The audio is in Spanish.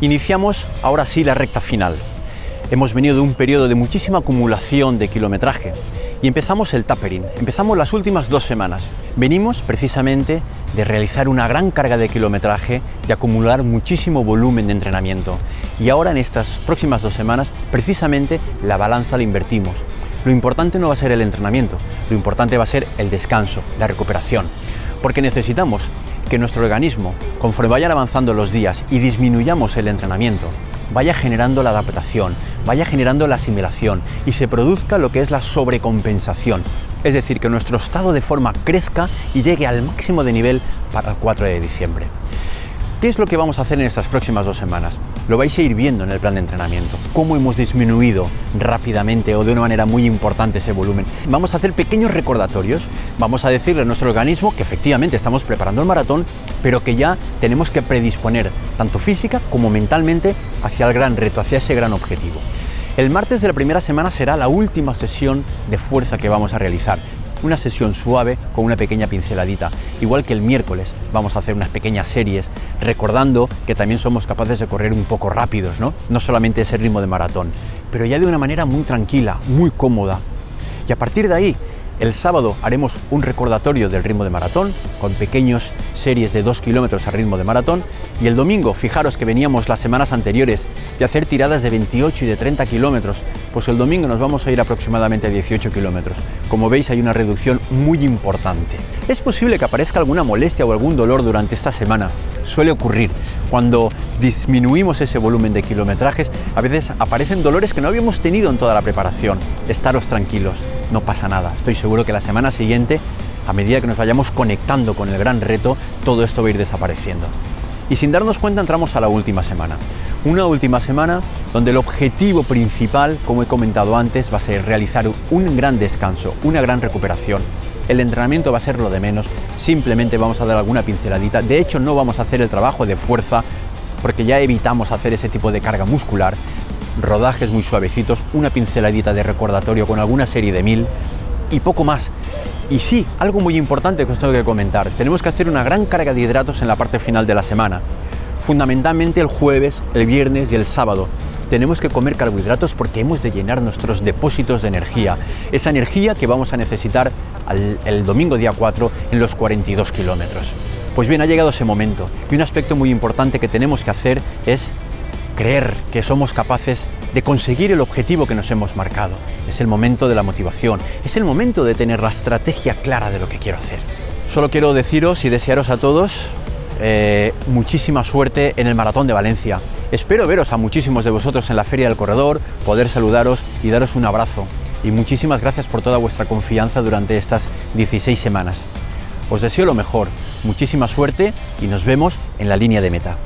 Iniciamos ahora sí la recta final. Hemos venido de un periodo de muchísima acumulación de kilometraje y empezamos el tapering, empezamos las últimas 2 semanas. Venimos precisamente de realizar una gran carga de kilometraje, de acumular muchísimo volumen de entrenamiento. Y ahora en estas próximas 2 semanas, precisamente la balanza la invertimos. Lo importante no va a ser el entrenamiento, lo importante va a ser el descanso, la recuperación. Porque necesitamos que nuestro organismo, conforme vayan avanzando los días y disminuyamos el entrenamiento, vaya generando la adaptación, vaya generando la asimilación y se produzca lo que es la sobrecompensación. Es decir, que nuestro estado de forma crezca y llegue al máximo de nivel para el 4 de diciembre. ¿Qué es lo que vamos a hacer en estas próximas 2 semanas? Lo vais a ir viendo en el plan de entrenamiento, cómo hemos disminuido rápidamente o de una manera muy importante ese volumen. Vamos a hacer pequeños recordatorios, vamos a decirle a nuestro organismo que efectivamente estamos preparando el maratón, pero que ya tenemos que predisponer tanto física como mentalmente hacia el gran reto, hacia ese gran objetivo. El martes de la primera semana será la última sesión de fuerza que vamos a realizar. Una sesión suave con una pequeña pinceladita. Igual que el miércoles vamos a hacer unas pequeñas series, recordando que también somos capaces de correr un poco rápidos, no solamente ese ritmo de maratón, pero ya de una manera muy tranquila, muy cómoda. Y a partir de ahí, el sábado haremos un recordatorio del ritmo de maratón, con pequeñas series de 2 kilómetros a ritmo de maratón, y el domingo, fijaros que veníamos las semanas anteriores de hacer tiradas de 28 y de 30 kilómetros, pues el domingo nos vamos a ir aproximadamente a 18 kilómetros. Como veis, hay una reducción muy importante. Es posible que aparezca alguna molestia o algún dolor durante esta semana. Suele ocurrir. Cuando disminuimos ese volumen de kilometrajes, a veces aparecen dolores que no habíamos tenido en toda la preparación. Estaros tranquilos, no pasa nada. Estoy seguro que la semana siguiente, a medida que nos vayamos conectando con el gran reto, todo esto va a ir desapareciendo. Y sin darnos cuenta entramos a la última semana. Una última semana donde el objetivo principal, como he comentado antes, va a ser realizar un gran descanso, una gran recuperación. El entrenamiento va a ser lo de menos, simplemente vamos a dar alguna pinceladita. De hecho, no vamos a hacer el trabajo de fuerza porque ya evitamos hacer ese tipo de carga muscular. Rodajes muy suavecitos, una pinceladita de recordatorio con alguna serie de 1000 y poco más. Y sí, algo muy importante que os tengo que comentar, tenemos que hacer una gran carga de hidratos en la parte final de la semana. Fundamentalmente el jueves, el viernes y el sábado. Tenemos que comer carbohidratos porque hemos de llenar nuestros depósitos de energía. Esa energía que vamos a necesitar el domingo día 4 en los 42 kilómetros. Pues bien, ha llegado ese momento y un aspecto muy importante que tenemos que hacer es creer que somos capaces de conseguir el objetivo que nos hemos marcado. Es el momento de la motivación, es el momento de tener la estrategia clara de lo que quiero hacer. Solo quiero deciros y desearos a todos muchísima suerte en el Maratón de Valencia. Espero veros a muchísimos de vosotros en la Feria del Corredor, poder saludaros y daros un abrazo. Y muchísimas gracias por toda vuestra confianza durante estas 16 semanas. Os deseo lo mejor, muchísima suerte y nos vemos en la línea de meta.